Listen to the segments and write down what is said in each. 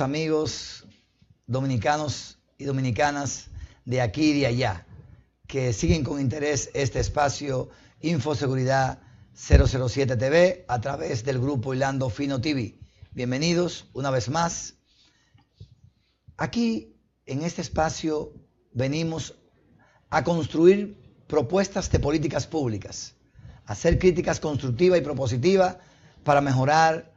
queridos amigos dominicanos y dominicanas de aquí y de allá, que siguen con interés este espacio Infoseguridad 007 TV a través del grupo Hilando Fino TV. Bienvenidos una vez más. Aquí, en este espacio, venimos a construir propuestas de políticas públicas, a hacer críticas constructivas y propositivas para mejorar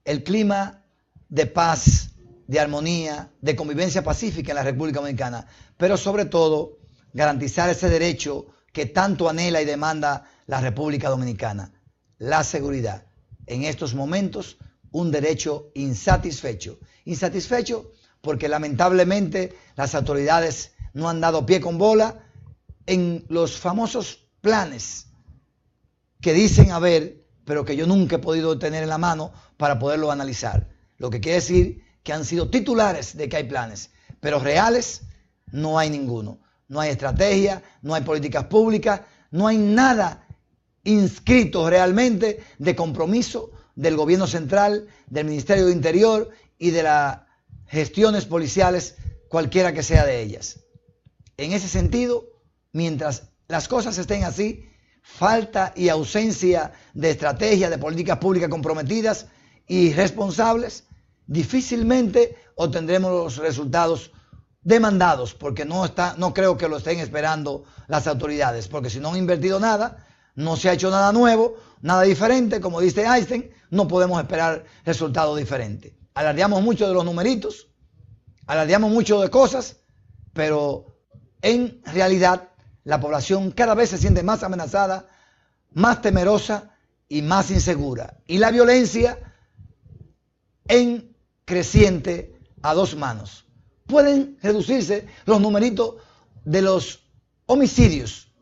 el clima de paz, de armonía, de convivencia pacífica en la República Dominicana, pero sobre todo garantizar ese derecho que tanto anhela y demanda la República Dominicana, la seguridad. En estos momentos, un derecho insatisfecho. Insatisfecho porque lamentablemente las autoridades no han dado pie con bola en los famosos planes que dicen haber, pero que yo nunca he podido tener en la mano para poderlo analizar. Lo que quiere decir que han sido titulares de que hay planes, pero reales no hay ninguno. No hay estrategia, no hay políticas públicas, no hay nada inscrito realmente de compromiso del gobierno central, del Ministerio de Interior y de las gestiones policiales, cualquiera que sea de ellas. En ese sentido, mientras las cosas estén así, falta y ausencia de estrategia, de políticas públicas comprometidas y responsables, difícilmente obtendremos los resultados demandados, porque no creo que lo estén esperando las autoridades, porque si no han invertido nada, no se ha hecho nada nuevo, nada diferente, como dice Einstein, no podemos esperar resultados diferentes. Alardeamos mucho de los numeritos, alardeamos mucho de cosas, pero en realidad la población cada vez se siente más amenazada, más temerosa y más insegura. Y la violencia en creciente a dos manos. Pueden reducirse los numeritos de los homicidios,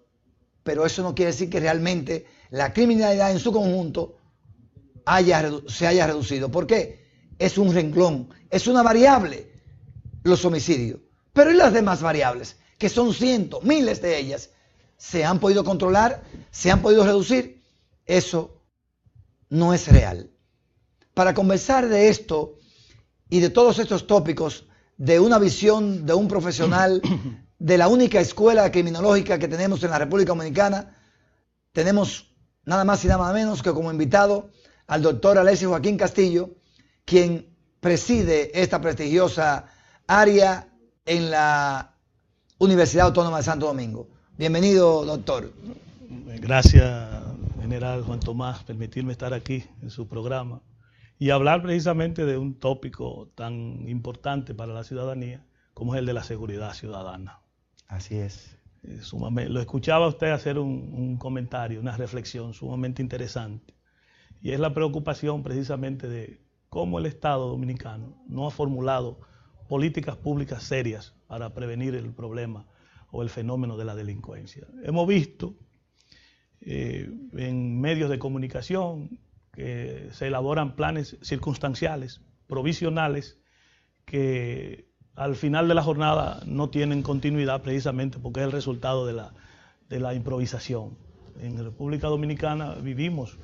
pero eso no quiere decir que realmente la criminalidad en su conjunto se haya reducido. ¿Por qué? Es un renglón, es una variable los homicidios. Pero ¿y las demás variables? Que son cientos, miles de ellas, ¿se han podido controlar? ¿Se han podido reducir? Eso no es real. Para conversar de esto y de todos estos tópicos, de una visión de un profesional de la única escuela criminológica que tenemos en la República Dominicana, tenemos nada más y nada menos que como invitado al doctor Alexis Joaquín Castillo, quien preside esta prestigiosa área en la Universidad Autónoma de Santo Domingo. Bienvenido, doctor. Gracias, general Juan Tomás, por permitirme estar aquí en su programa y hablar precisamente de un tópico tan importante para la ciudadanía como es el de la seguridad ciudadana. Así es. Lo escuchaba a usted hacer un comentario, una reflexión sumamente interesante, y es la preocupación precisamente de cómo el Estado dominicano no ha formulado políticas públicas serias para prevenir el problema o el fenómeno de la delincuencia. Hemos visto en medios de comunicación que se elaboran planes circunstanciales, provisionales, que al final de la jornada no tienen continuidad precisamente porque es el resultado de la improvisación. En República Dominicana vivimos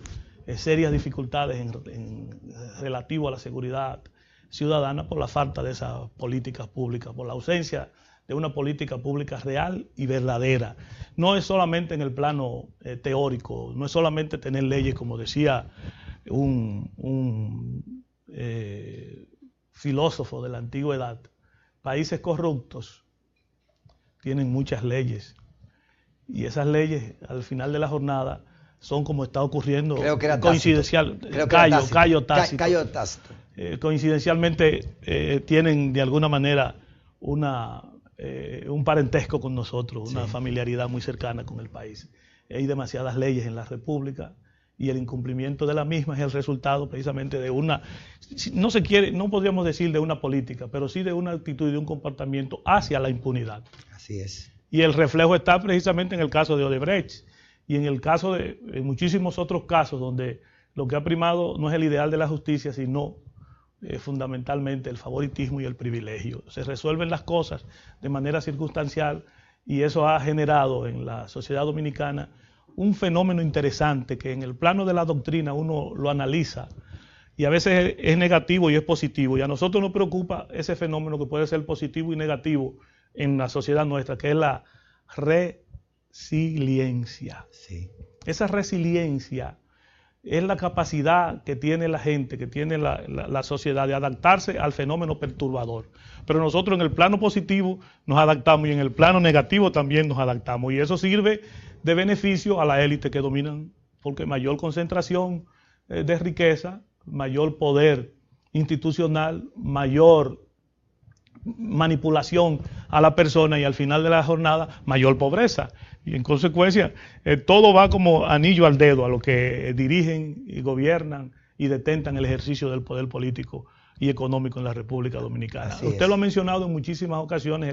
serias dificultades en relativo a la seguridad ciudadana por la falta de esas políticas públicas, por la ausencia de una política pública real y verdadera. No es solamente en el plano teórico, no es solamente tener leyes, como decía un filósofo de la antigüedad. Países corruptos tienen muchas leyes, y esas leyes al final de la jornada son como está ocurriendo, creo que era coincidencial, Cayo Tácito. Coincidencialmente tienen de alguna manera un parentesco con nosotros, una familiaridad muy cercana con el país. Hay demasiadas leyes en la República y el incumplimiento de la misma es el resultado precisamente de no podríamos decir de una política, pero sí de una actitud y de un comportamiento hacia la impunidad. Así es. Y el reflejo está precisamente en el caso de Odebrecht y en el caso de muchísimos otros casos donde lo que ha primado no es el ideal de la justicia, sino fundamentalmente el favoritismo y el privilegio. Se resuelven las cosas de manera circunstancial y eso ha generado en la sociedad dominicana un fenómeno interesante que en el plano de la doctrina uno lo analiza y a veces es negativo y es positivo. Y a nosotros nos preocupa ese fenómeno que puede ser positivo y negativo en la sociedad nuestra, que es la resiliencia. Sí. Esa resiliencia es la capacidad que tiene la gente, que tiene la sociedad de adaptarse al fenómeno perturbador. Pero nosotros en el plano positivo nos adaptamos y en el plano negativo también nos adaptamos. Y eso sirve de beneficio a la élite que dominan, porque mayor concentración de riqueza, mayor poder institucional, mayor manipulación a la persona y al final de la jornada mayor pobreza. Y en consecuencia todo va como anillo al dedo a lo que dirigen y gobiernan y detentan el ejercicio del poder político y económico en la República Dominicana. Usted lo ha mencionado en muchísimas ocasiones,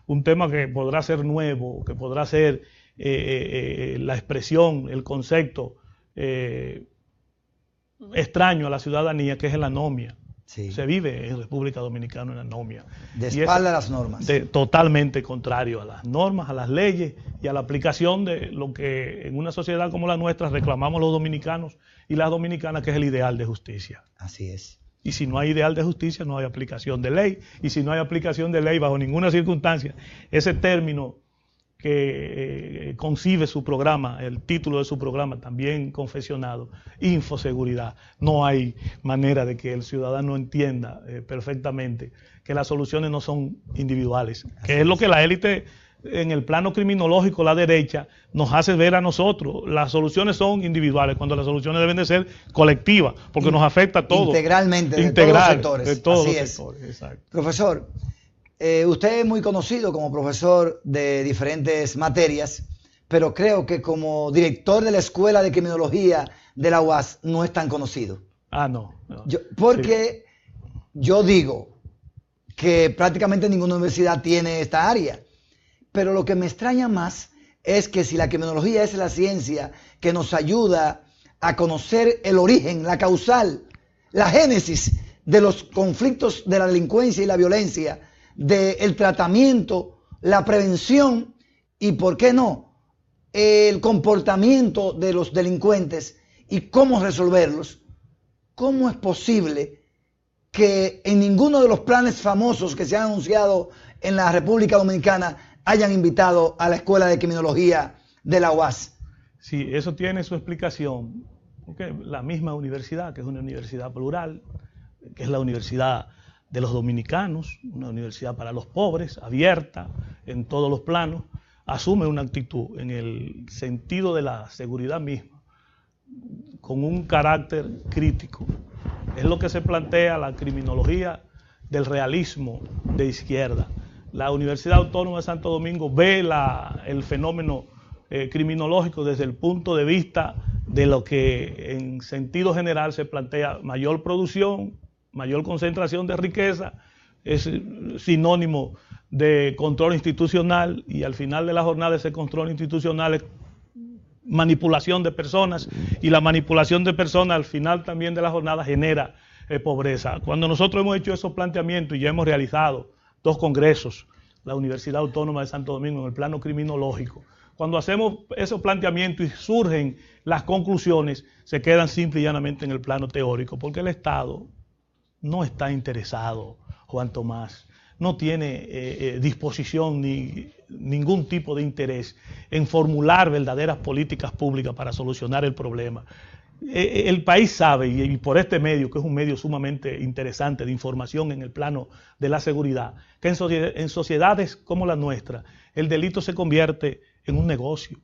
un tema que podrá ser nuevo, que podrá ser la expresión, el concepto extraño a la ciudadanía, que es el anomia. Sí. Se vive en República Dominicana en anomia. De espalda a las normas. Totalmente contrario a las normas, a las leyes y a la aplicación de lo que en una sociedad como la nuestra reclamamos los dominicanos y las dominicanas, que es el ideal de justicia. Así es. Y si no hay ideal de justicia, no hay aplicación de ley. Y si no hay aplicación de ley, bajo ninguna circunstancia, ese término que concibe su programa, el título de su programa también confesionado, infoseguridad. No hay manera de que el ciudadano entienda perfectamente que las soluciones no son individuales, que es lo que la élite en el plano criminológico, la derecha, nos hace ver a nosotros. Las soluciones son individuales, cuando las soluciones deben de ser colectivas, porque nos afecta a todos. Integralmente, de todos los sectores. De todos los sectores, exacto. Profesor, usted es muy conocido como profesor de diferentes materias, pero creo que como director de la Escuela de Criminología de la UAS no es tan conocido. No. Porque yo digo que prácticamente ninguna universidad tiene esta área, pero lo que me extraña más es que si la criminología es la ciencia que nos ayuda a conocer el origen, la causal, la génesis de los conflictos de la delincuencia y la violencia, del tratamiento, la prevención y, ¿por qué no?, el comportamiento de los delincuentes y cómo resolverlos, ¿cómo es posible que en ninguno de los planes famosos que se han anunciado en la República Dominicana hayan invitado a la Escuela de Criminología de la UAS? Sí, eso tiene su explicación, porque la misma universidad, que es una universidad plural, que es la universidad de los dominicanos, una universidad para los pobres, abierta en todos los planos, asume una actitud en el sentido de la seguridad misma, con un carácter crítico. Es lo que se plantea la criminología del realismo de izquierda. La Universidad Autónoma de Santo Domingo ve el fenómeno criminológico desde el punto de vista de lo que en sentido general se plantea: mayor producción, mayor concentración de riqueza, es sinónimo de control institucional, y al final de la jornada ese control institucional es manipulación de personas, y la manipulación de personas al final también de la jornada genera pobreza. Cuando nosotros hemos hecho esos planteamientos y ya hemos realizado 2 congresos, la Universidad Autónoma de Santo Domingo en el plano criminológico, cuando hacemos esos planteamientos y surgen las conclusiones, se quedan simple y llanamente en el plano teórico, porque el Estado no está interesado, Juan Tomás, no tiene disposición ni ningún tipo de interés en formular verdaderas políticas públicas para solucionar el problema. El país sabe, y por este medio, que es un medio sumamente interesante de información en el plano de la seguridad, que en sociedades como la nuestra, el delito se convierte en un negocio.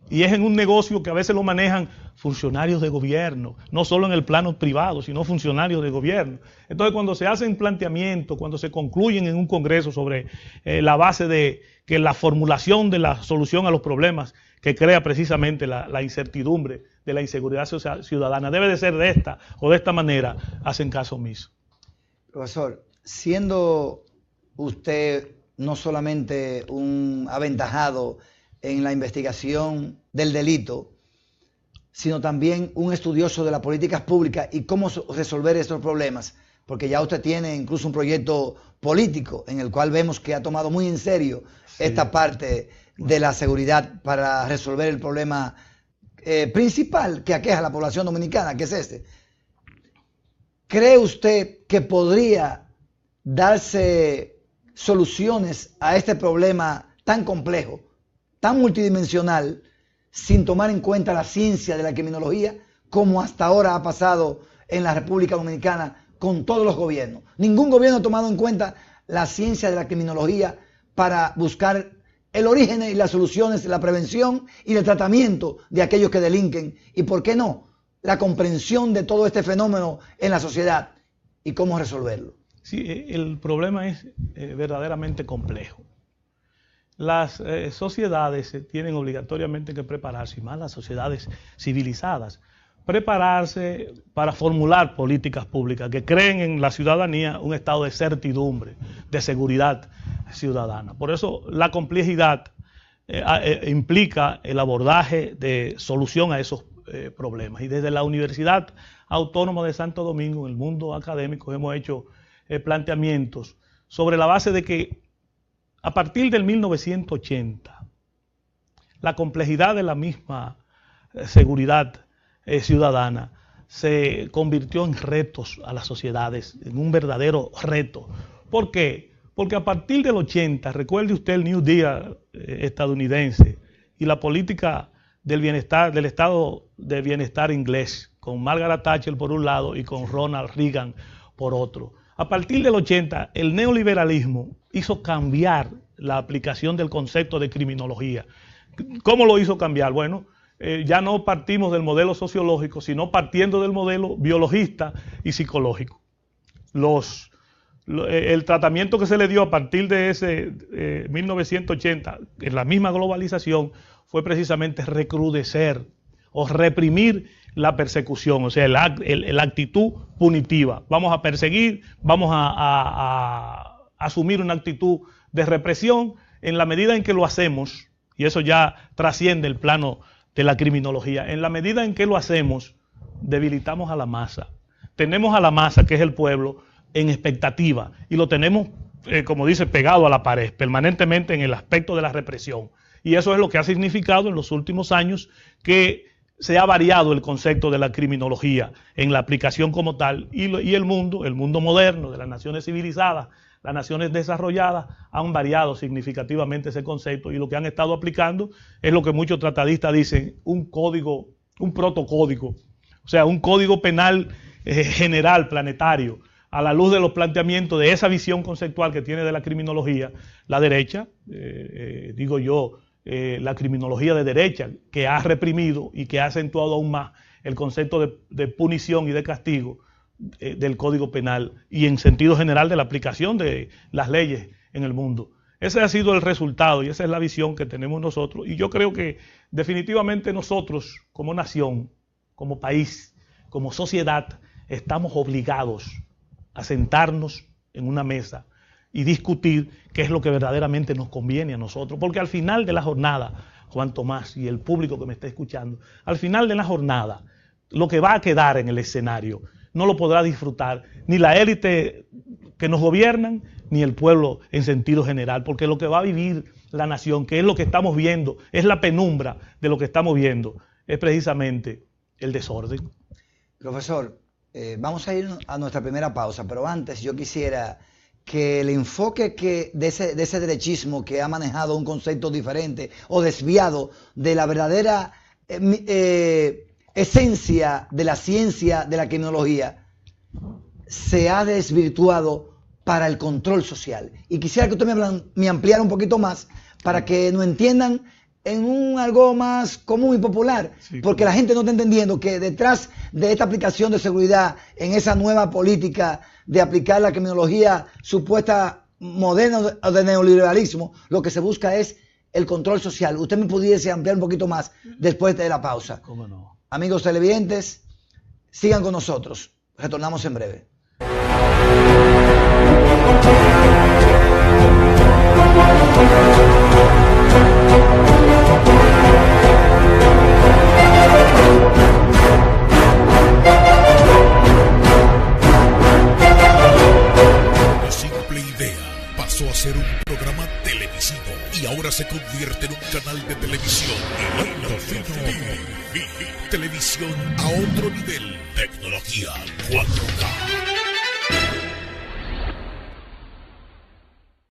Y es en un negocio que a veces lo manejan funcionarios de gobierno, no solo en el plano privado, sino funcionarios de gobierno. Entonces, cuando se hacen planteamientos, cuando se concluyen en un congreso sobre la base de que la formulación de la solución a los problemas que crea precisamente la incertidumbre de la inseguridad ciudadana debe de ser de esta o de esta manera, hacen caso omiso. Profesor, siendo usted no solamente un aventajado en la investigación del delito, sino también un estudioso de las políticas públicas y cómo resolver estos problemas, porque ya usted tiene incluso un proyecto político en el cual vemos que ha tomado muy en serio esta parte de la seguridad para resolver el problema principal que aqueja a la población dominicana, que es este. ¿cree usted que podría darse soluciones a este problema tan complejo, tan multidimensional, sin tomar en cuenta la ciencia de la criminología, como hasta ahora ha pasado en la República Dominicana con todos los gobiernos? Ningún gobierno ha tomado en cuenta la ciencia de la criminología para buscar el origen y las soluciones, la prevención y el tratamiento de aquellos que delinquen. Y por qué no, la comprensión de todo este fenómeno en la sociedad y cómo resolverlo. Sí, el problema es verdaderamente complejo. Las sociedades tienen obligatoriamente que prepararse, y más las sociedades civilizadas, prepararse para formular políticas públicas que creen en la ciudadanía un estado de certidumbre, de seguridad ciudadana. Por eso la complejidad implica el abordaje de solución a esos problemas. Y desde la Universidad Autónoma de Santo Domingo, en el mundo académico, hemos hecho planteamientos sobre la base de que a partir del 1980, la complejidad de la misma seguridad ciudadana se convirtió en retos a las sociedades, en un verdadero reto. ¿Por qué? Porque a partir del 80, recuerde usted el New Deal estadounidense y la política del bienestar, del estado de bienestar inglés, con Margaret Thatcher por un lado y con Ronald Reagan por otro. A partir del 80, el neoliberalismo hizo cambiar la aplicación del concepto de criminología. ¿Cómo lo hizo cambiar? Bueno, ya no partimos del modelo sociológico, sino partiendo del modelo biologista y psicológico. El tratamiento que se le dio a partir de ese 1980, en la misma globalización, fue precisamente recrudecer o reprimir la persecución, o sea, la actitud punitiva. Vamos a perseguir, vamos a asumir una actitud de represión en la medida en que lo hacemos, y eso ya trasciende el plano de la criminología. En la medida en que lo hacemos, debilitamos a la masa. Tenemos a la masa, que es el pueblo, en expectativa, y lo tenemos, como dice, pegado a la pared, permanentemente en el aspecto de la represión. Y eso es lo que ha significado en los últimos años que se ha variado el concepto de la criminología en la aplicación como tal, y el mundo moderno de las naciones civilizadas, las naciones desarrolladas, han variado significativamente ese concepto, y lo que han estado aplicando es lo que muchos tratadistas dicen, un código, un protocódigo, o sea, un código penal general, planetario, a la luz de los planteamientos de esa visión conceptual que tiene de la criminología la derecha, digo yo, la criminología de derecha, que ha reprimido y que ha acentuado aún más el concepto de punición y de castigo del Código Penal y en sentido general de la aplicación de las leyes en el mundo. Ese ha sido el resultado y esa es la visión que tenemos nosotros. Y yo creo que definitivamente nosotros, como nación, como país, como sociedad, estamos obligados a sentarnos en una mesa y discutir qué es lo que verdaderamente nos conviene a nosotros. Porque al final de la jornada, Juan Tomás y el público que me está escuchando, al final de la jornada, lo que va a quedar en el escenario no lo podrá disfrutar ni la élite que nos gobiernan, ni el pueblo en sentido general, porque lo que va a vivir la nación, que es lo que estamos viendo, es la penumbra de lo que estamos viendo, es precisamente el desorden. Profesor, vamos a ir a nuestra primera pausa, pero antes yo quisiera que el enfoque de ese derechismo que ha manejado un concepto diferente o desviado de la verdadera esencia de la ciencia de la criminología se ha desvirtuado para el control social. Y quisiera que usted me ampliara un poquito más para que nos entiendan en algo más común y popular, sí, porque la gente no está entendiendo que detrás de esta aplicación de seguridad, en esa nueva política de aplicar la criminología supuesta moderna de neoliberalismo, lo que se busca es el control social. Usted me pudiese ampliar un poquito más después de la pausa. ¿Cómo no? Amigos televidentes, sigan con nosotros. Retornamos en breve. Una simple idea pasó a ser un programa televisivo y ahora se convierte en un canal de televisión. Hilo Fino TV. Televisión a otro nivel. Tecnología 4K.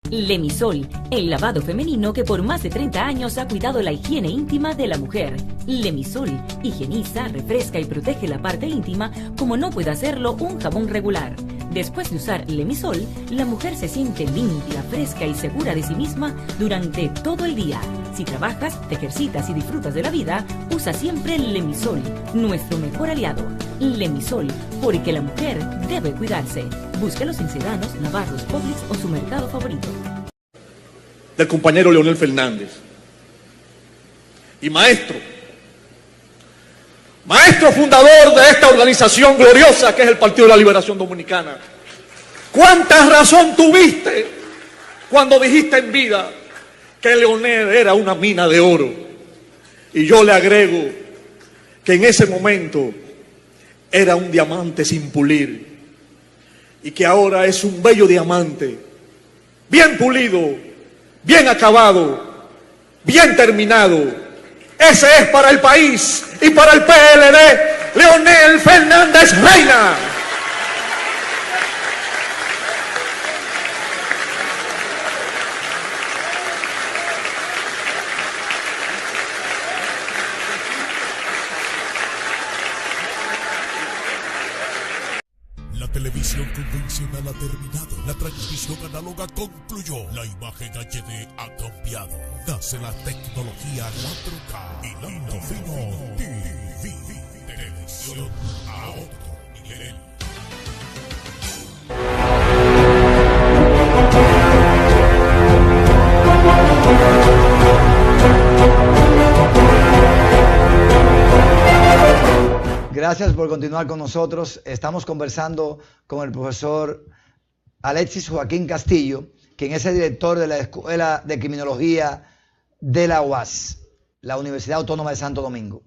Lemisol, el lavado femenino que por más de 30 años ha cuidado la higiene íntima de la mujer. Lemisol higieniza, refresca y protege la parte íntima como no puede hacerlo un jabón regular. Después de usar Lemisol, la mujer se siente limpia, fresca y segura de sí misma durante todo el día. Si trabajas, te ejercitas y disfrutas de la vida, usa siempre Lemisol, nuestro mejor aliado. Lemisol, porque la mujer debe cuidarse. Búscalos en Sedanos, Navarros, Publix o su mercado favorito. Del compañero Leonel Fernández. Y maestro fundador de esta organización gloriosa que es el Partido de la Liberación Dominicana. ¿Cuánta razón tuviste cuando dijiste en vida que Leonel era una mina de oro? Y yo le agrego que en ese momento era un diamante sin pulir y que ahora es un bello diamante, bien pulido, bien acabado, bien terminado. Ese es para el país y para el PLD, Leonel Fernández Reina. La televisión convencional ha terminado. La transmisión análoga concluyó. La imagen HD ha cambiado. Nace la tecnología 4K. Hilo Fino TV. Televisión a otro nivel. Gracias por continuar con nosotros. Estamos conversando con el profesor Alexis Joaquín Castillo, quien es el director de la Escuela de Criminología de la UAS, la Universidad Autónoma de Santo Domingo.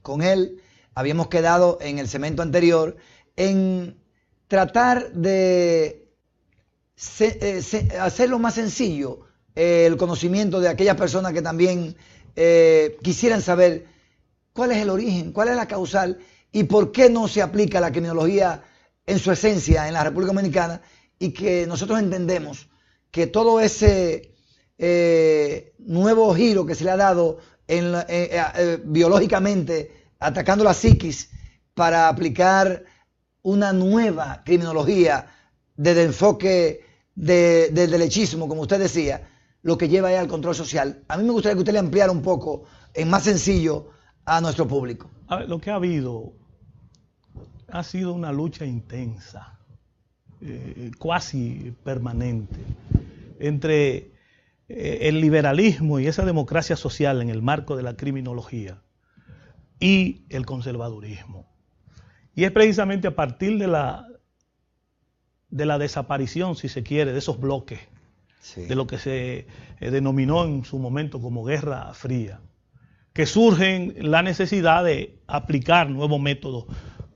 Con él habíamos quedado en el segmento anterior en tratar de hacerlo más sencillo el conocimiento de aquellas personas que también quisieran saber cuál es el origen, cuál es la causal y por qué no se aplica la criminología en su esencia en la República Dominicana, y que nosotros entendemos que todo ese nuevo giro que se le ha dado biológicamente, atacando la psiquis para aplicar una nueva criminología desde el enfoque del derechismo, como usted decía, lo que lleva al control social. A mí me gustaría que usted le ampliara un poco, en más sencillo, a nuestro público. A ver, lo que ha habido ha sido una lucha intensa, cuasi permanente, entre el liberalismo y esa democracia social en el marco de la criminología y el conservadurismo. Y es precisamente a partir de la desaparición, si se quiere, de esos bloques, sí, de lo que se denominó en su momento como Guerra Fría, que surgen la necesidad de aplicar nuevos métodos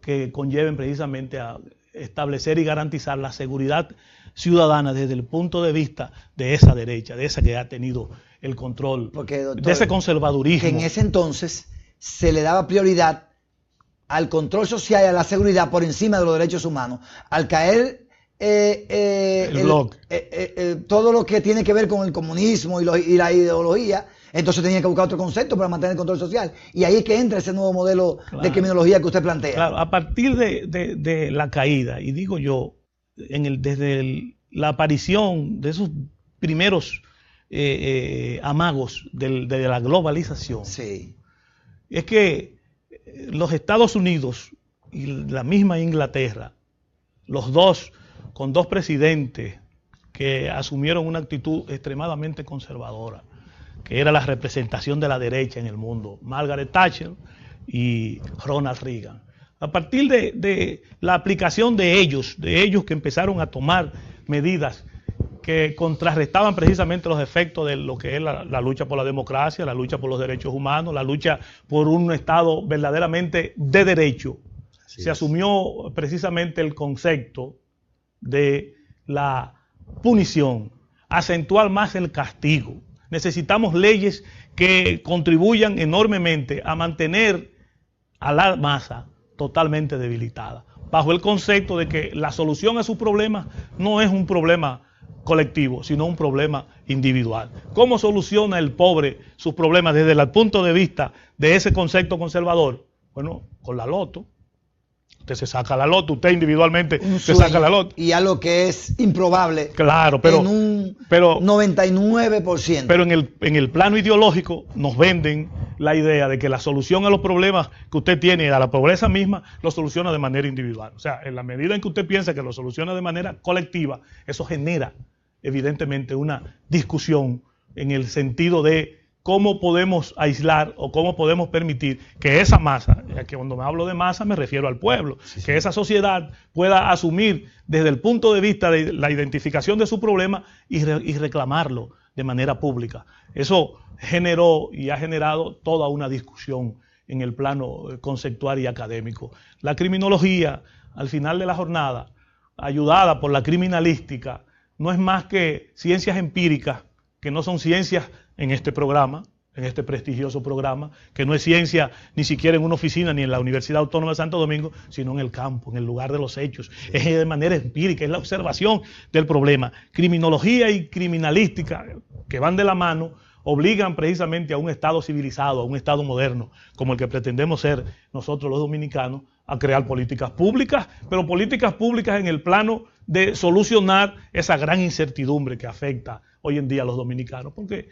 que conlleven precisamente a establecer y garantizar la seguridad ciudadana desde el punto de vista de esa derecha, de esa que ha tenido el control, porque, doctor, de ese conservadurismo. Que en ese entonces se le daba prioridad al control social y a la seguridad por encima de los derechos humanos. Al caer todo lo que tiene que ver con el comunismo y la ideología, entonces tenía que buscar otro concepto para mantener el control social. Y ahí es que entra ese nuevo modelo, claro, de criminología que usted plantea. Claro, a partir de la caída, y digo yo, desde la aparición de esos primeros amagos de la globalización, sí, es que los Estados Unidos y la misma Inglaterra, los dos, con dos presidentes que asumieron una actitud extremadamente conservadora, que era la representación de la derecha en el mundo, Margaret Thatcher y Ronald Reagan. A partir de la aplicación de ellos que empezaron a tomar medidas que contrarrestaban precisamente los efectos de lo que es la lucha por la democracia, la lucha por los derechos humanos, la lucha por un Estado verdaderamente de derecho, se asumió precisamente el concepto de la punición, acentuar más el castigo. Necesitamos leyes que contribuyan enormemente a mantener a la masa totalmente debilitada, bajo el concepto de que la solución a sus problemas no es un problema colectivo, sino un problema individual. ¿Cómo soluciona el pobre sus problemas desde el punto de vista de ese concepto conservador? Bueno, con la loto. Usted se saca la loto, usted individualmente se saca la loto. Y algo que es improbable. Claro, pero en un 99%. Pero en el plano ideológico nos venden la idea de que la solución a los problemas que usted tiene y a la pobreza misma lo soluciona de manera individual. O sea, en la medida en que usted piensa que lo soluciona de manera colectiva, eso genera evidentemente una discusión en el sentido de cómo podemos aislar o cómo podemos permitir que esa masa, que cuando me hablo de masa me refiero al pueblo, que esa sociedad pueda asumir desde el punto de vista de la identificación de su problema y reclamarlo de manera pública. Eso generó y ha generado toda una discusión en el plano conceptual y académico. La criminología, al final de la jornada, ayudada por la criminalística, no es más que ciencias empíricas, que no son ciencias en este programa, en este prestigioso programa, que no es ciencia ni siquiera en una oficina ni en la Universidad Autónoma de Santo Domingo, sino en el campo, en el lugar de los hechos. Es de manera empírica, es la observación del problema. Criminología y criminalística, que van de la mano, obligan precisamente a un Estado civilizado, a un Estado moderno, como el que pretendemos ser nosotros los dominicanos, a crear políticas públicas, pero políticas públicas en el plano de solucionar esa gran incertidumbre que afecta hoy en día a los dominicanos, porque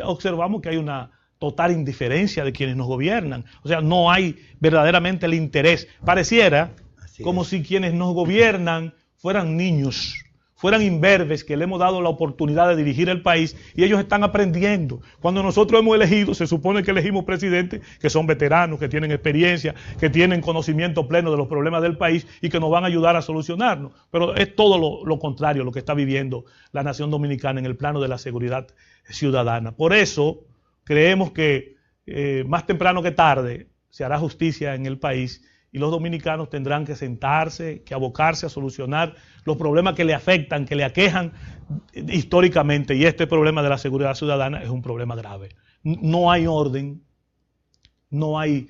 observamos que hay una total indiferencia de quienes nos gobiernan. O sea, no hay verdaderamente el interés. Pareciera como si quienes nos gobiernan fueran niños, fueran imberbes que le hemos dado la oportunidad de dirigir el país y ellos están aprendiendo. Cuando nosotros hemos elegido, se supone que elegimos presidentes que son veteranos, que tienen experiencia, que tienen conocimiento pleno de los problemas del país y que nos van a ayudar a solucionarnos. Pero es todo lo contrario lo que está viviendo la nación dominicana en el plano de la seguridad ciudadana. Por eso creemos que más temprano que tarde se hará justicia en el país y los dominicanos tendrán que sentarse, que abocarse a solucionar los problemas que le afectan, que le aquejan históricamente, y este problema de la seguridad ciudadana es un problema grave. No hay orden, no hay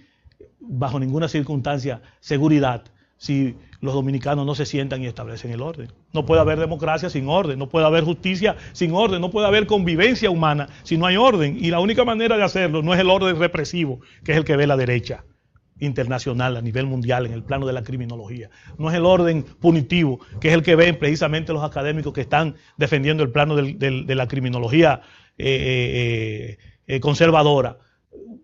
bajo ninguna circunstancia seguridad si los dominicanos no se sientan y establecen el orden. No puede haber democracia sin orden, no puede haber justicia sin orden, no puede haber convivencia humana si no hay orden, y la única manera de hacerlo no es el orden represivo, que es el que ve la derecha internacional a nivel mundial en el plano de la criminología. No es el orden punitivo, que es el que ven precisamente los académicos que están defendiendo el plano de la criminología conservadora,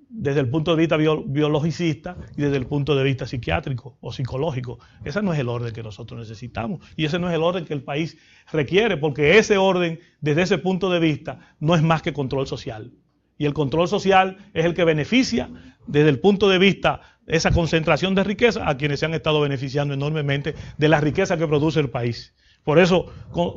desde el punto de vista biologicista y desde el punto de vista psiquiátrico o psicológico. Ese no es el orden que nosotros necesitamos y ese no es el orden que el país requiere, porque ese orden, desde ese punto de vista, no es más que control social. Y el control social es el que beneficia desde el punto de vista de esa concentración de riqueza a quienes se han estado beneficiando enormemente de la riqueza que produce el país. Por eso,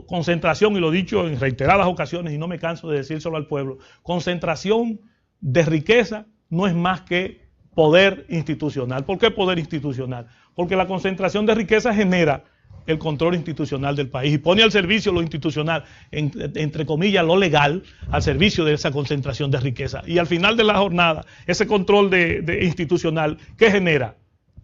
concentración, y lo he dicho en reiteradas ocasiones y no me canso de decírselo al pueblo, concentración de riqueza no es más que poder institucional. ¿Por qué poder institucional? Porque la concentración de riqueza genera el control institucional del país y pone al servicio lo institucional, entre comillas, lo legal, al servicio de esa concentración de riqueza. Y al final de la jornada, ese control de institucional, ¿qué genera?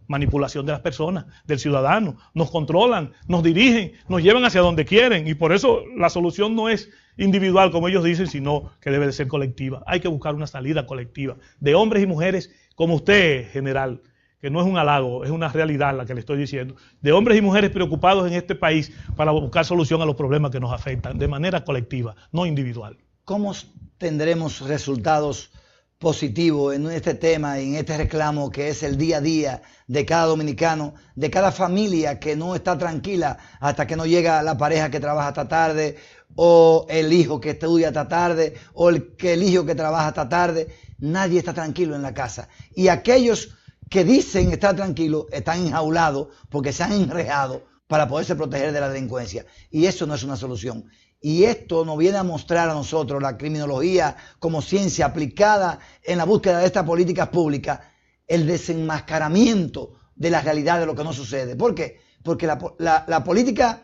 Manipulación de las personas, del ciudadano. Nos controlan, nos dirigen, nos llevan hacia donde quieren, y por eso la solución no es individual, como ellos dicen, sino que debe de ser colectiva. Hay que buscar una salida colectiva de hombres y mujeres como usted, general, que no es un halago, es una realidad la que le estoy diciendo, de hombres y mujeres preocupados en este país para buscar solución a los problemas que nos afectan, de manera colectiva, no individual. ¿Cómo tendremos resultados positivos en este tema, en este reclamo que es el día a día de cada dominicano, de cada familia que no está tranquila hasta que no llega la pareja que trabaja hasta tarde, o el hijo que estudia hasta tarde, o el hijo que trabaja hasta tarde? Nadie está tranquilo en la casa. Y aquellos que dicen estar tranquilos están enjaulados porque se han enrejado para poderse proteger de la delincuencia. Y eso no es una solución. Y esto nos viene a mostrar a nosotros la criminología como ciencia aplicada en la búsqueda de estas políticas públicas, el desenmascaramiento de la realidad de lo que no sucede. ¿Por qué? Porque la política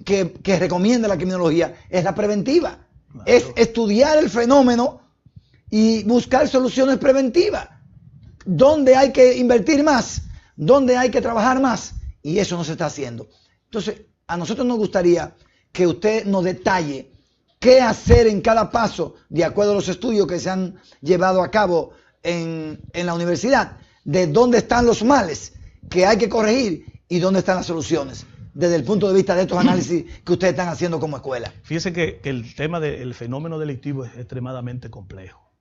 que recomienda la criminología es la preventiva. Claro. Es estudiar el fenómeno y buscar soluciones preventivas. ¿Dónde hay que invertir más? ¿Dónde hay que trabajar más? Y eso no se está haciendo. Entonces, a nosotros nos gustaría que usted nos detalle qué hacer en cada paso, de acuerdo a los estudios que se han llevado a cabo en la universidad, de dónde están los males que hay que corregir y dónde están las soluciones, desde el punto de vista de estos análisis que ustedes están haciendo como escuela. Fíjese que el tema del fenómeno delictivo es extremadamente complejo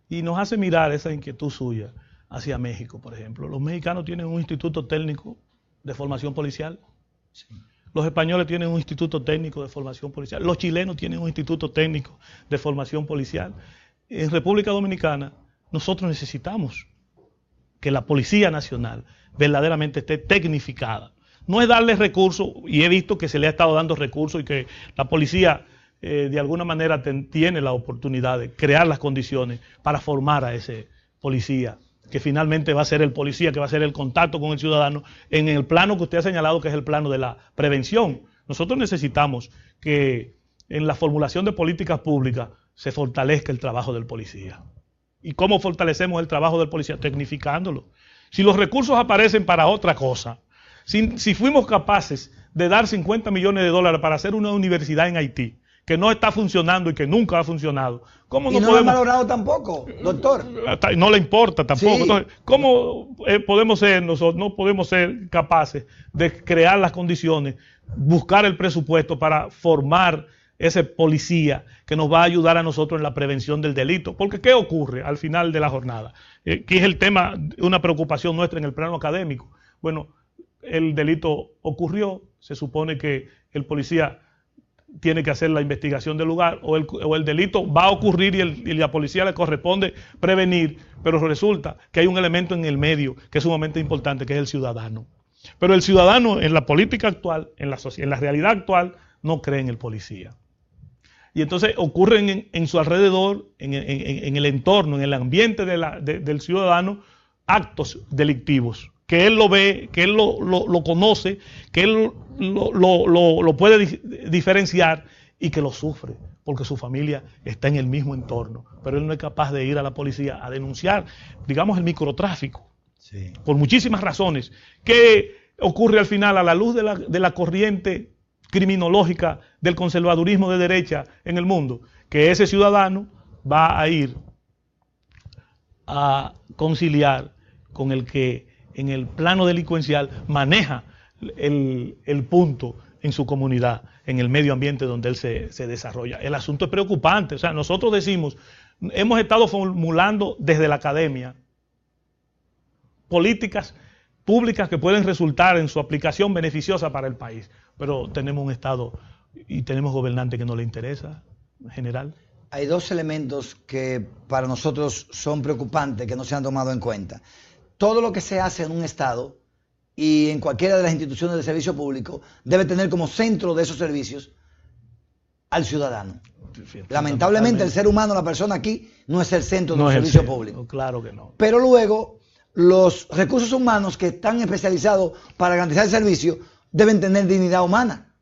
y nos hace mirar esa inquietud suya hacia México, por ejemplo. Los mexicanos tienen un instituto técnico de formación policial. Sí. Los españoles tienen un instituto técnico de formación policial. Los chilenos tienen un instituto técnico de formación policial. En República Dominicana, nosotros necesitamos que la Policía Nacional verdaderamente esté tecnificada. No es darle recursos, y he visto que se le ha estado dando recursos y que la policía de alguna manera tiene la oportunidad de crear las condiciones para formar a ese policía, que finalmente va a ser el policía, que va a ser el contacto con el ciudadano en el plano que usted ha señalado, que es el plano de la prevención. Nosotros necesitamos que en la formulación de políticas públicas se fortalezca el trabajo del policía. ¿Y cómo fortalecemos el trabajo del policía? Tecnificándolo. Si los recursos aparecen para otra cosa, si fuimos capaces de dar 50 millones de dólares para hacer una universidad en Haití, que no está funcionando y que nunca ha funcionado, ¿cómo no podemos? Y no lo ha valorado tampoco, doctor. No le importa tampoco. Sí. Entonces, ¿cómo podemos ser nosotros? No podemos ser capaces de crear las condiciones, buscar el presupuesto para formar ese policía que nos va a ayudar a nosotros en la prevención del delito. Porque ¿qué ocurre al final de la jornada? Que es el tema, una preocupación nuestra en el plano académico. Bueno, el delito ocurrió, se supone que el policía tiene que hacer la investigación del lugar, o el delito va a ocurrir y la policía le corresponde prevenir, pero resulta que hay un elemento en el medio que es sumamente importante, que es el ciudadano. Pero el ciudadano en la política actual, en la realidad actual, no cree en el policía. Y entonces ocurren en su alrededor, en el entorno, en el ambiente del ciudadano, actos delictivos, que él lo ve, que él lo conoce, que él lo puede diferenciar y que lo sufre, porque su familia está en el mismo entorno, pero él no es capaz de ir a la policía a denunciar, digamos, el microtráfico, sí, por muchísimas razones. ¿Qué ocurre al final a la luz de la corriente criminológica del conservadurismo de derecha en el mundo? Que ese ciudadano va a ir a conciliar con el que en el plano delincuencial maneja el punto en su comunidad, en el medio ambiente donde él se desarrolla. El asunto es preocupante. O sea, nosotros decimos, hemos estado formulando desde la academia políticas públicas que pueden resultar en su aplicación beneficiosa para el país, pero tenemos un Estado y tenemos gobernantes que no le interesa en general. Hay dos elementos que para nosotros son preocupantes, que no se han tomado en cuenta. Todo lo que se hace en un Estado y en cualquiera de las instituciones de servicio público debe tener como centro de esos servicios al ciudadano. Lamentablemente el ser humano, la persona aquí, no es el centro de un servicio público. Claro que no. Pero luego los recursos humanos que están especializados para garantizar el servicio deben tener dignidad humana.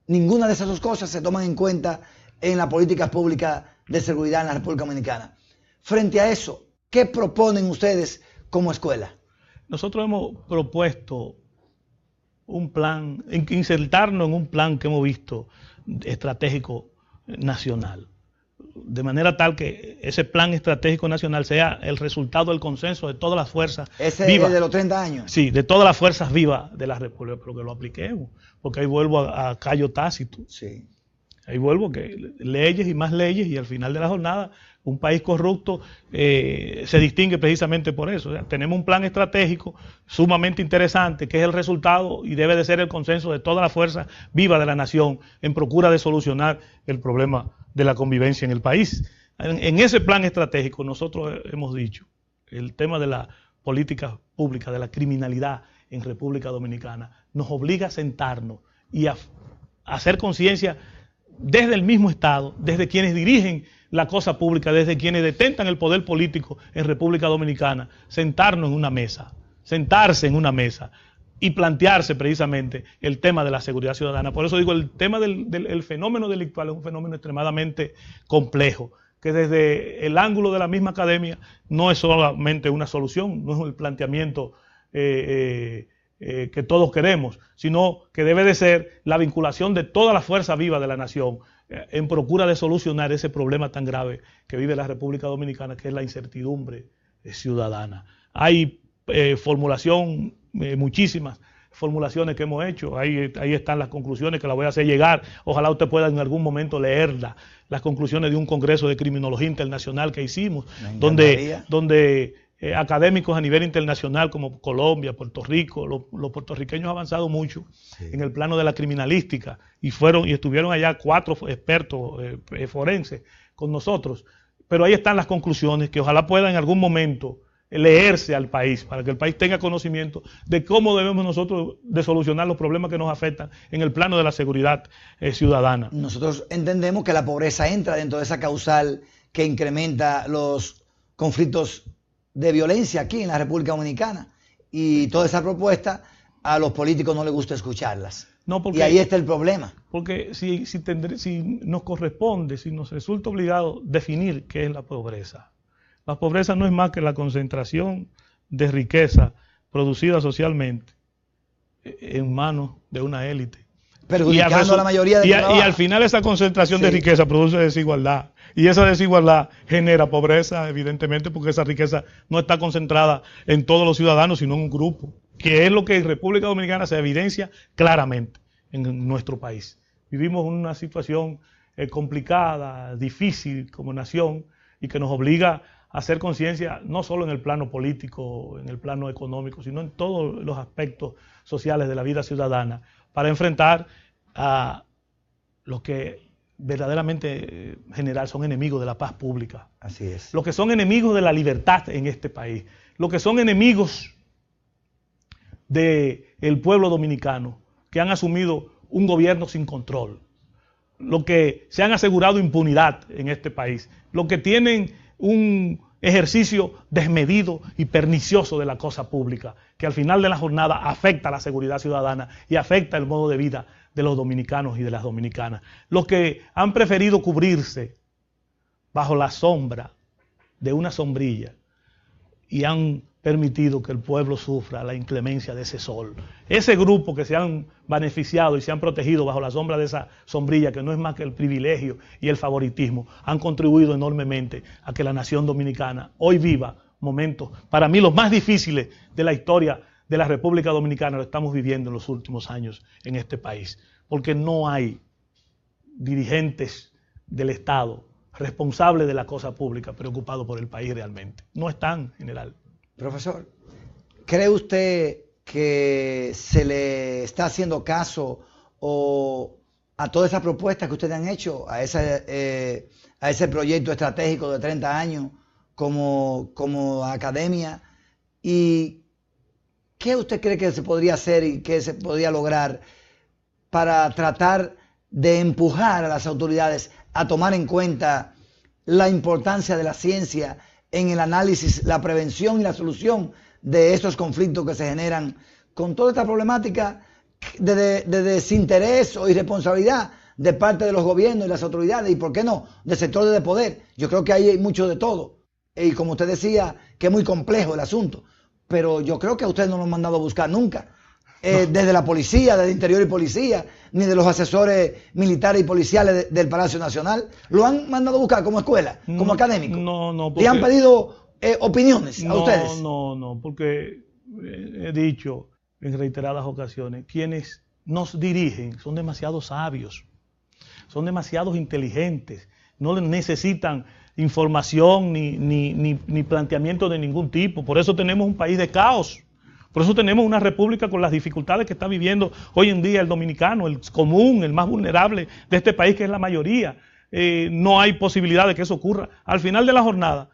Ninguna de esas dos cosas se toman en cuenta en la política pública de seguridad en la República Dominicana. Frente a eso, ¿qué proponen ustedes como escuela? Nosotros hemos propuesto un plan, insertarnos en un plan que hemos visto estratégico nacional, de manera tal que ese plan estratégico nacional sea el resultado del consenso de todas las fuerzas vivas. ¿Ese es de los 30 años? Sí, de todas las fuerzas vivas de la República, pero que lo apliquemos, porque ahí vuelvo a Cayo Tácito. Sí. Ahí vuelvo, que leyes y más leyes, y al final de la jornada un país corrupto se distingue precisamente por eso. O sea, tenemos un plan estratégico sumamente interesante, que es el resultado y debe de ser el consenso de todas las fuerzas vivas de la nación en procura de solucionar el problema de la convivencia en el país. En ese plan estratégico nosotros hemos dicho, el tema de la política pública, de la criminalidad en República Dominicana, nos obliga a sentarnos y a hacer conciencia desde el mismo Estado, desde quienes dirigen la cosa pública, desde quienes detentan el poder político en República Dominicana, sentarse en una mesa, y plantearse precisamente el tema de la seguridad ciudadana. Por eso digo, el tema del fenómeno delictual es un fenómeno extremadamente complejo, que desde el ángulo de la misma academia no es solamente una solución, no es el planteamiento que todos queremos, sino que debe de ser la vinculación de toda la fuerza viva de la nación en procura de solucionar ese problema tan grave que vive la República Dominicana, que es la incertidumbre ciudadana. Hay formulación, muchísimas formulaciones que hemos hecho, ahí están las conclusiones que las voy a hacer llegar, ojalá usted pueda en algún momento leerlas, las conclusiones de un congreso de criminología internacional que hicimos, donde académicos a nivel internacional como Colombia, Puerto Rico, los puertorriqueños han avanzado mucho en el plano de la criminalística y estuvieron allá 4 expertos forenses con nosotros, pero ahí están las conclusiones que ojalá pueda en algún momento leerse al país, para que el país tenga conocimiento de cómo debemos nosotros de solucionar los problemas que nos afectan en el plano de la seguridad ciudadana. Nosotros entendemos que la pobreza entra dentro de esa causal que incrementa los conflictos de violencia aquí en la República Dominicana, y toda esa propuesta a los políticos no les gusta escucharlas. No, porque, y ahí está el problema. Porque si nos corresponde, si nos resulta obligado definir qué es la pobreza. La pobreza no es más que la concentración de riqueza producida socialmente en manos de una élite. Perjudicando a la mayoría de y al final esa concentración de riqueza produce desigualdad. Y esa desigualdad genera pobreza, evidentemente, porque esa riqueza no está concentrada en todos los ciudadanos, sino en un grupo, que es lo que en República Dominicana se evidencia claramente en nuestro país. Vivimos una situación complicada, difícil como nación, y que nos obliga a hacer conciencia no solo en el plano político, en el plano económico, sino en todos los aspectos sociales de la vida ciudadana, para enfrentar a los que verdaderamente general son enemigos de la paz pública. Así es. Los que son enemigos de la libertad en este país. Los que son enemigos del pueblo dominicano, que han asumido un gobierno sin control. Los que se han asegurado impunidad en este país. Los que tienen un ejercicio desmedido y pernicioso de la cosa pública, que al final de la jornada afecta a la seguridad ciudadana y afecta el modo de vida de los dominicanos y de las dominicanas. Los que han preferido cubrirse bajo la sombra de una sombrilla y han permitido que el pueblo sufra la inclemencia de ese sol. Ese grupo que se han beneficiado y se han protegido bajo la sombra de esa sombrilla, que no es más que el privilegio y el favoritismo, han contribuido enormemente a que la nación dominicana hoy viva momentos, para mí los más difíciles de la historia de la República Dominicana, lo estamos viviendo en los últimos años en este país, porque no hay dirigentes del Estado responsables de la cosa pública preocupados por el país realmente. No están, general. Profesor, ¿cree usted que se le está haciendo caso a todas esas propuestas que ustedes han hecho, a ese proyecto estratégico de 30 años como academia? ¿Y qué usted cree que se podría hacer y qué se podría lograr para tratar de empujar a las autoridades a tomar en cuenta la importancia de la ciencia en el análisis, la prevención y la solución de estos conflictos que se generan con toda esta problemática de desinterés o irresponsabilidad de parte de los gobiernos y las autoridades, y por qué no, de sectores de poder? Yo creo que hay mucho de todo, y como usted decía, que es muy complejo el asunto, pero yo creo que a ustedes no lo han mandado a buscar nunca, desde la policía, desde Interior y Policía, ni de los asesores militares y policiales del Palacio Nacional. ¿Lo han mandado a buscar como escuela, como académico? No. ¿Le han pedido opiniones a ustedes? No, porque he dicho en reiteradas ocasiones, quienes nos dirigen son demasiado sabios, son demasiado inteligentes, no necesitan información ni planteamiento de ningún tipo. Por eso tenemos un país de caos. Por eso tenemos una república con las dificultades que está viviendo hoy en día el dominicano, el común, el más vulnerable de este país, que es la mayoría. No hay posibilidad de que eso ocurra. Al final de la jornada,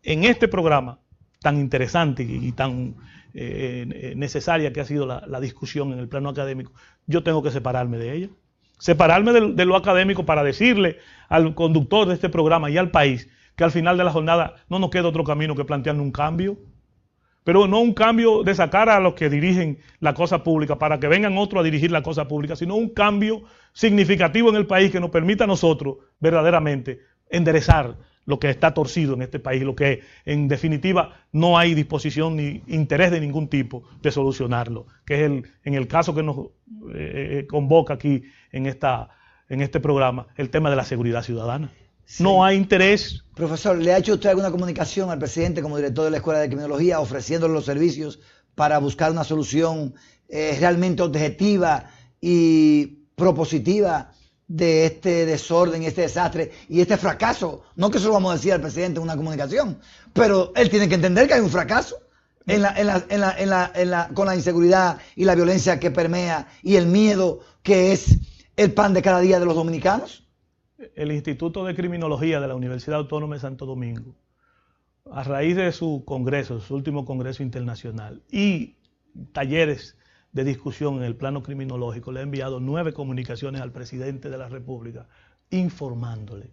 en este programa tan interesante y tan necesaria que ha sido la discusión en el plano académico, yo tengo que separarme de ella. Separarme de lo académico para decirle al conductor de este programa y al país que al final de la jornada no nos queda otro camino que plantearnos un cambio. pero no un cambio de sacar a los que dirigen la cosa pública para que vengan otros a dirigir la cosa pública, sino un cambio significativo en el país que nos permita a nosotros verdaderamente enderezar lo que está torcido en este país, lo que en definitiva no hay disposición ni interés de ningún tipo de solucionarlo, que es en el caso que nos convoca aquí en este programa, el tema de la seguridad ciudadana. Sí. No hay interés. Profesor, ¿le ha hecho usted alguna comunicación al presidente como director de la Escuela de Criminología ofreciéndole los servicios para buscar una solución realmente objetiva y propositiva de este desorden, este desastre y este fracaso? No que se lo vamos a decir al presidente en una comunicación, pero él tiene que entender que hay un fracaso con la inseguridad y la violencia que permea y el miedo que es el pan de cada día de los dominicanos. El Instituto de Criminología de la Universidad Autónoma de Santo Domingo, a raíz de su congreso, su último congreso internacional y talleres de discusión en el plano criminológico, le ha enviado 9 comunicaciones al presidente de la República informándole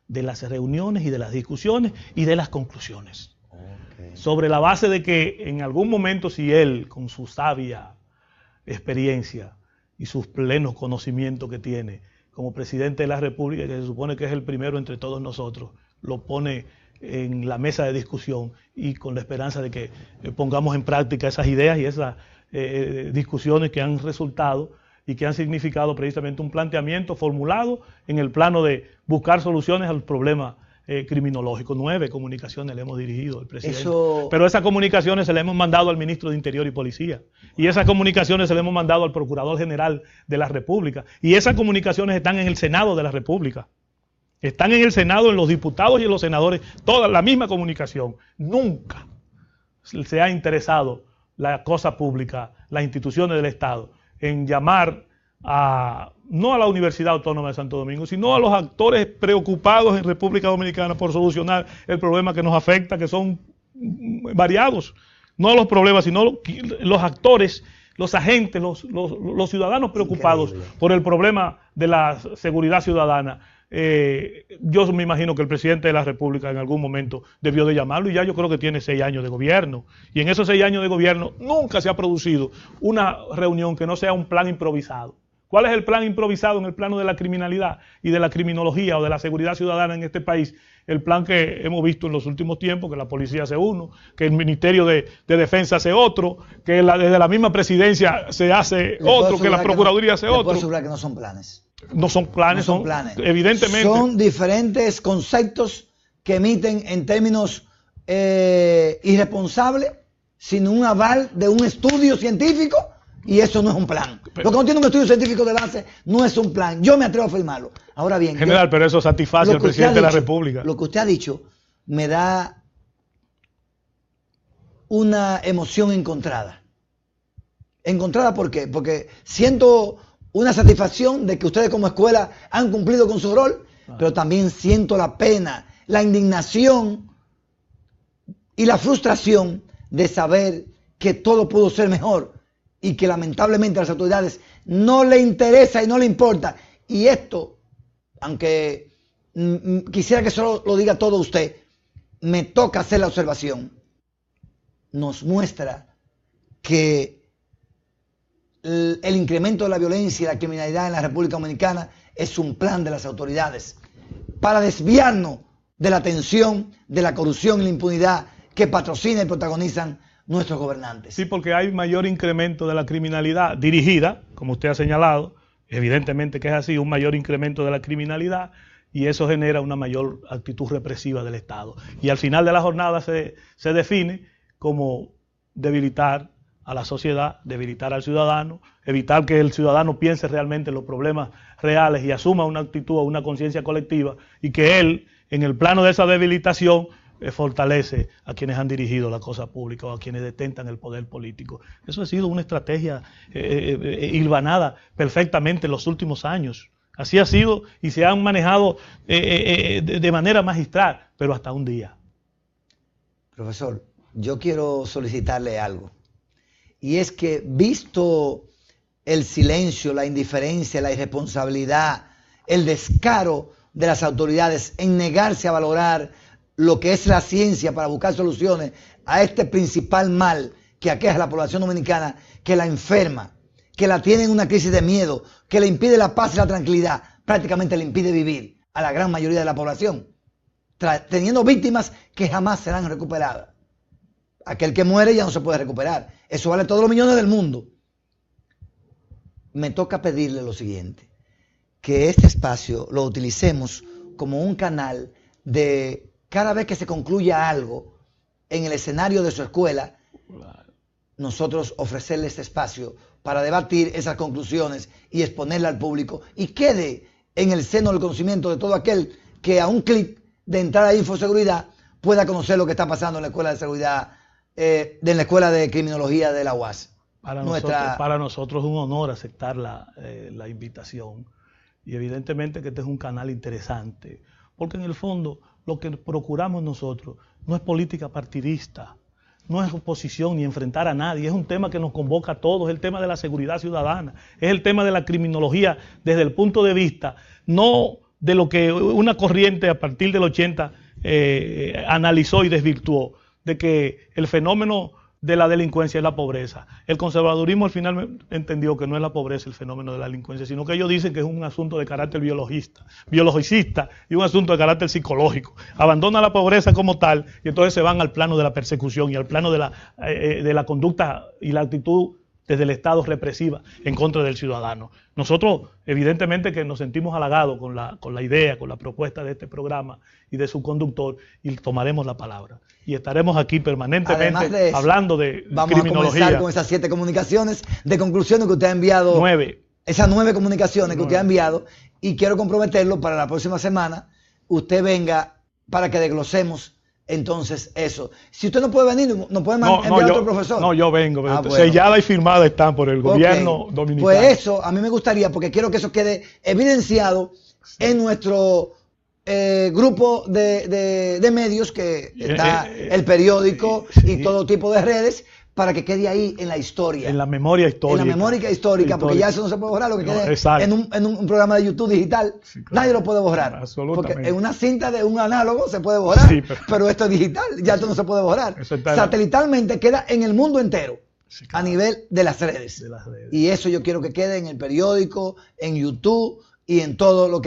de las reuniones y de las discusiones y de las conclusiones. Okay. Sobre la base de que en algún momento, si él, con su sabia experiencia y sus plenos conocimientos que tiene como presidente de la República, que se supone que es el primero entre todos nosotros, lo pone en la mesa de discusión y con la esperanza de que pongamos en práctica esas ideas y esas discusiones que han resultado y que han significado precisamente un planteamiento formulado en el plano de buscar soluciones al problema criminológico. 9 comunicaciones le hemos dirigido al presidente. Pero esas comunicaciones se le hemos mandado al ministro de Interior y Policía. Y esas comunicaciones se le hemos mandado al Procurador General de la República. Y esas comunicaciones están en el Senado de la República. Están en el Senado, en los diputados y en los senadores, toda la misma comunicación. Nunca se ha interesado la cosa pública, las instituciones del Estado, en llamar no a la Universidad Autónoma de Santo Domingo, sino a los actores preocupados en República Dominicana por solucionar el problema que nos afecta, que son variados. No los problemas, sino los actores, los agentes, los ciudadanos preocupados por el problema de la seguridad ciudadana. Yo me imagino que el presidente de la República en algún momento debió de llamarlo y ya yo creo que tiene 6 años de gobierno. Y en esos 6 años de gobierno nunca se ha producido una reunión que no sea un plan improvisado. ¿Cuál es el plan improvisado en el plano de la criminalidad y de la criminología o de la seguridad ciudadana en este país? El plan que hemos visto en los últimos tiempos, que la policía hace uno, que el Ministerio de Defensa hace otro, que desde la misma presidencia se hace otro, que la Procuraduría hace otro. Puedo asegurar que no son planes. No son planes, no son planes. Evidentemente. Son diferentes conceptos que emiten en términos irresponsables, sin un aval de un estudio científico. Y eso no es un plan. Lo que no tiene un estudio científico de base no es un plan. Yo me atrevo a afirmarlo. Ahora bien, general, pero eso satisface al presidente de la República. Lo que usted ha dicho me da una emoción encontrada. ¿Encontrada por qué? Porque siento una satisfacción de que ustedes como escuela han cumplido con su rol, pero también siento la pena, la indignación y la frustración de saber que todo pudo ser mejor. Y que lamentablemente a las autoridades no le interesa y no le importa. Y esto, aunque quisiera que solo lo diga todo usted, me toca hacer la observación. Nos muestra que el incremento de la violencia y la criminalidad en la República Dominicana es un plan de las autoridades para desviarnos de la atención de la corrupción y la impunidad que patrocina y protagonizan nuestros gobernantes. Sí, porque hay mayor incremento de la criminalidad dirigida, como usted ha señalado, evidentemente que es así, un mayor incremento de la criminalidad y eso genera una mayor actitud represiva del Estado. Y al final de la jornada se define como debilitar a la sociedad, debilitar al ciudadano, evitar que el ciudadano piense realmente en los problemas reales y asuma una actitud o una conciencia colectiva y que él, en el plano de esa debilitación, fortalece a quienes han dirigido la cosa pública o a quienes detentan el poder político. Eso ha sido una estrategia hilvanada perfectamente en los últimos años. Así ha sido y se han manejado de manera magistral, pero hasta un día. Profesor, yo quiero solicitarle algo. Y es que, visto el silencio, la indiferencia, la irresponsabilidad, el descaro de las autoridades en negarse a valorar lo que es la ciencia para buscar soluciones a este principal mal que aqueja a la población dominicana, que la enferma, que la tiene en una crisis de miedo, que le impide la paz y la tranquilidad, prácticamente le impide vivir a la gran mayoría de la población, teniendo víctimas que jamás serán recuperadas. Aquel que muere ya no se puede recuperar. Eso vale todos los millones del mundo. Me toca pedirle lo siguiente, que este espacio lo utilicemos como un canal de cada vez que se concluya algo en el escenario de su escuela, nosotros ofrecerle este espacio para debatir esas conclusiones y exponerla al público y quede en el seno del conocimiento de todo aquel que a un clic de entrar a Infoseguridad pueda conocer lo que está pasando en la escuela de seguridad, en la escuela de criminología de la UAS. Para nosotros es un honor aceptar la invitación y evidentemente que este es un canal interesante, porque en el fondo lo que procuramos nosotros no es política partidista, no es oposición ni enfrentar a nadie, es un tema que nos convoca a todos, es el tema de la seguridad ciudadana, es el tema de la criminología desde el punto de vista, no de lo que una corriente a partir del 80 analizó y desvirtuó, de que el fenómeno de la delincuencia es la pobreza. El conservadurismo al final entendió que no es la pobreza el fenómeno de la delincuencia, sino que ellos dicen que es un asunto de carácter biologicista y un asunto de carácter psicológico. Abandona la pobreza como tal y entonces se van al plano de la persecución y al plano de la conducta y la actitud desde el Estado represiva en contra del ciudadano. Nosotros, evidentemente, que nos sentimos halagados con la idea, con la propuesta de este programa y de su conductor, y tomaremos la palabra. Y estaremos aquí permanentemente hablando de criminología. Vamos a comenzar con esas 7 comunicaciones de conclusiones que usted ha enviado. 9. Esas 9 comunicaciones que usted ha enviado, y quiero comprometerlo para la próxima semana, usted venga para que desglosemos entonces eso. Si usted no puede venir, no puede enviar otro profesor. No, yo vengo. Bueno. Sellada y firmada están por el gobierno dominicano. Pues eso, a mí me gustaría, porque quiero que eso quede evidenciado en nuestro grupo de medios, que está el periódico y todo tipo de redes, para que quede ahí en la historia. En la memoria histórica. En la memoria histórica, porque ya eso no se puede borrar, lo que quede en un programa de YouTube digital. Sí, claro. Nadie lo puede borrar. Absolutamente. Porque en una cinta de un análogo se puede borrar, sí, pero esto es digital, ya esto no se puede borrar. Satelitalmente queda en el mundo entero, sí, claro, a nivel de las redes. Y eso yo quiero que quede en el periódico, en YouTube y en todo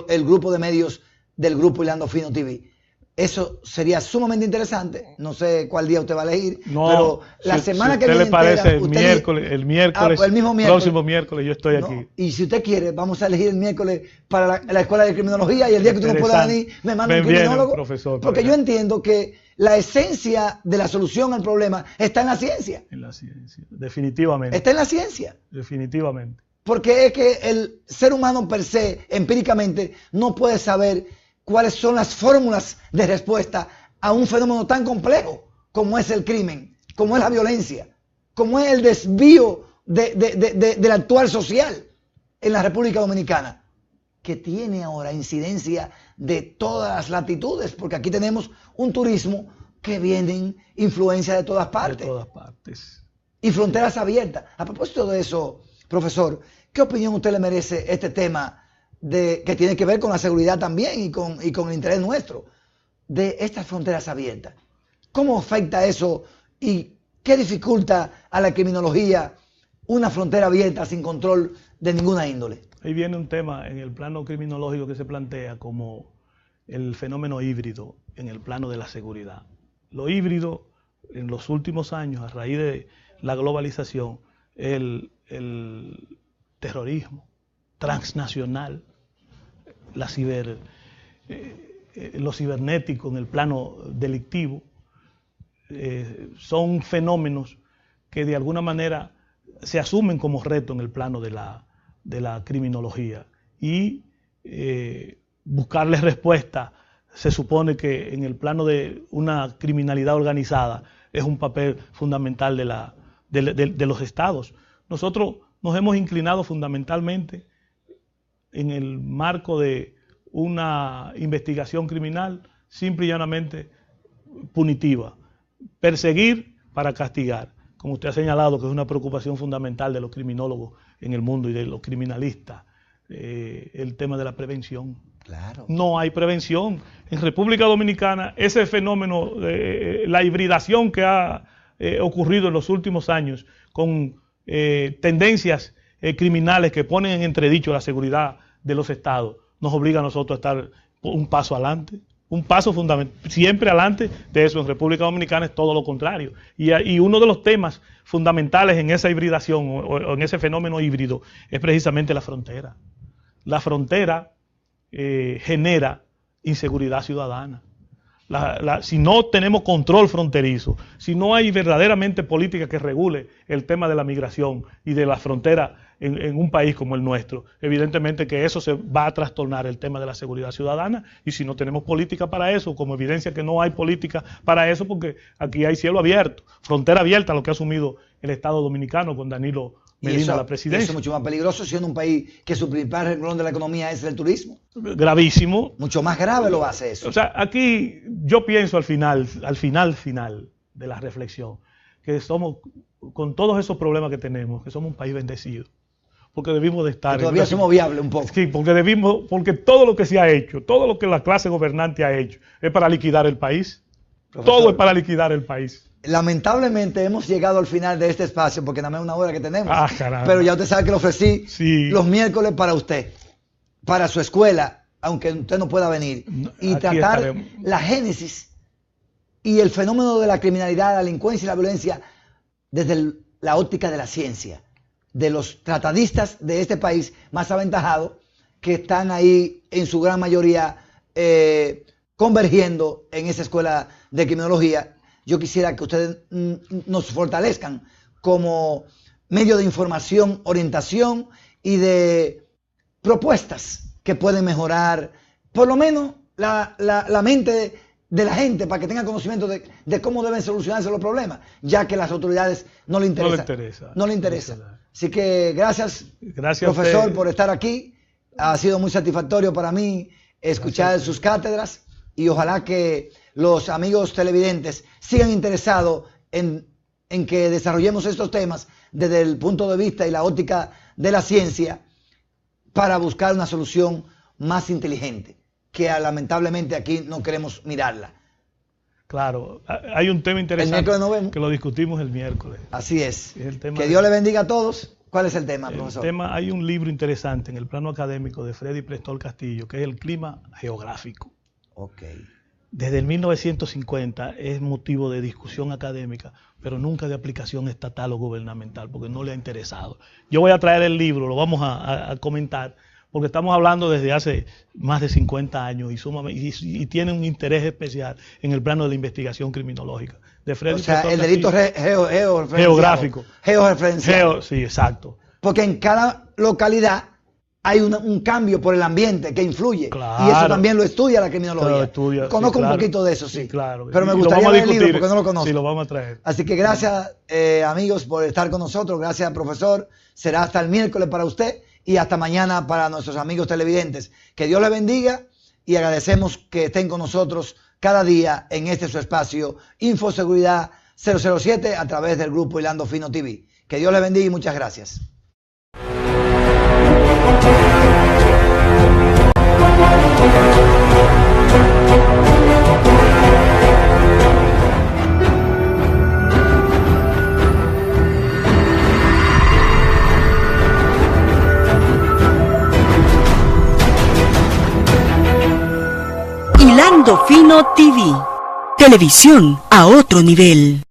el grupo de medios del grupo Hilando Fino TV. Eso sería sumamente interesante. No sé cuál día usted va a elegir, pero la semana que viene le parece el miércoles, el mismo miércoles, próximo miércoles yo estoy aquí. Y si usted quiere, vamos a elegir el miércoles para la escuela de criminología, y el día que usted no pueda venir, me manda un criminólogo. Profesor, porque yo entiendo que la esencia de la solución al problema está en la ciencia. En la ciencia, definitivamente. Está en la ciencia. Definitivamente. Porque es que el ser humano per se, empíricamente, no puede saber cuáles son las fórmulas de respuesta a un fenómeno tan complejo como es el crimen, como es la violencia, como es el desvío del actual social en la República Dominicana, que tiene ahora incidencia de todas las latitudes, porque aquí tenemos un turismo que vienen influencia de todas partes. De todas partes. Y fronteras abiertas. A propósito de eso, profesor, ¿qué opinión usted le merece este tema que tiene que ver con la seguridad también y con el interés nuestro de estas fronteras abiertas? ¿Cómo afecta eso y qué dificulta a la criminología una frontera abierta sin control de ninguna índole? Ahí viene un tema en el plano criminológico que se plantea como el fenómeno híbrido en el plano de la seguridad. Lo híbrido en los últimos años, a raíz de la globalización, el terrorismo transnacional, lo cibernético en el plano delictivo, son fenómenos que de alguna manera se asumen como reto en el plano de la criminología, y buscarles respuesta se supone que en el plano de una criminalidad organizada es un papel fundamental de los estados. Nosotros nos hemos inclinado fundamentalmente en el marco de una investigación criminal simple y llanamente punitiva. Perseguir para castigar, como usted ha señalado, que es una preocupación fundamental de los criminólogos en el mundo y de los criminalistas. El tema de la prevención, Claro. No hay prevención. En República Dominicana, ese fenómeno de la hibridación que ha ocurrido en los últimos años con tendencias criminales que ponen en entredicho la seguridad de los estados, nos obliga a nosotros a estar un paso adelante. Un paso fundamental, siempre adelante de eso. En República Dominicana es todo lo contrario. Y uno de los temas fundamentales en esa hibridación o en ese fenómeno híbrido es precisamente la frontera. La frontera genera inseguridad ciudadana. Si no tenemos control fronterizo, si no hay verdaderamente política que regule el tema de la migración y de la frontera en un país como el nuestro, evidentemente que eso se va a trastornar el tema de la seguridad ciudadana, y si no tenemos política para eso, como evidencia que no hay política para eso, porque aquí hay cielo abierto, frontera abierta, lo que ha asumido el Estado Dominicano con Danilo Medina a la presidencia. Eso es mucho más peligroso siendo un país que su principal renglón de la economía es el turismo. Gravísimo. Mucho más grave lo hace eso. O sea, aquí yo pienso al final de la reflexión, que somos, con todos esos problemas que tenemos, que somos un país bendecido. Porque debimos de estar... Que todavía somos viables un poco. Sí, porque todo lo que se ha hecho, todo lo que la clase gobernante ha hecho, es para liquidar el país. Profesor, todo es para liquidar el país. Lamentablemente hemos llegado al final de este espacio, porque nada más es una hora que tenemos. Caramba. Pero ya usted sabe que lo ofrecí los miércoles para usted, para su escuela, aunque usted no pueda venir. Y aquí tratar estaremos. La génesis y el fenómeno de la criminalidad, la delincuencia y la violencia desde la óptica de la ciencia, de los tratadistas de este país más aventajados, que están ahí en su gran mayoría convergiendo en esa escuela de criminología. Yo quisiera que ustedes nos fortalezcan como medio de información, orientación y de propuestas que pueden mejorar por lo menos la mente de la gente, para que tenga conocimiento de cómo deben solucionarse los problemas, ya que a las autoridades no le interesa. Así que gracias profesor, por estar aquí. Ha sido muy satisfactorio para mí escuchar sus cátedras, y ojalá que los amigos televidentes sigan interesados en que desarrollemos estos temas desde el punto de vista y la óptica de la ciencia, para buscar una solución más inteligente, que lamentablemente aquí no queremos mirarla. Claro, hay un tema interesante que lo discutimos el miércoles. Así es. Que Dios le bendiga a todos. ¿Cuál es el tema, profesor? Hay un libro interesante en el plano académico de Freddy Prestol Castillo, que es el clima geográfico. Okay. Desde el 1950 es motivo de discusión académica, pero nunca de aplicación estatal o gubernamental, porque no le ha interesado. Yo voy a traer el libro, lo vamos a comentar, porque estamos hablando desde hace más de 50 años y tiene un interés especial en el plano de la investigación criminológica. De Freddy, o sea, el delito geográfico. Georreferencial. Sí, exacto. Porque en cada localidad hay un cambio por el ambiente que influye. Claro. Y eso también lo estudia la criminología. Conozco un poquito de eso, sí. Claro. Pero me gustaría leer el libro porque no lo conozco. Sí, lo vamos a traer. Así que gracias, amigos, por estar con nosotros. Gracias, profesor. Será hasta el miércoles para usted y hasta mañana para nuestros amigos televidentes. Que Dios les bendiga, y agradecemos que estén con nosotros cada día en este su espacio Infoseguridad 007 a través del grupo Hilando Fino TV. Que Dios les bendiga y muchas gracias. Hilando Fino TV. Televisión a otro nivel.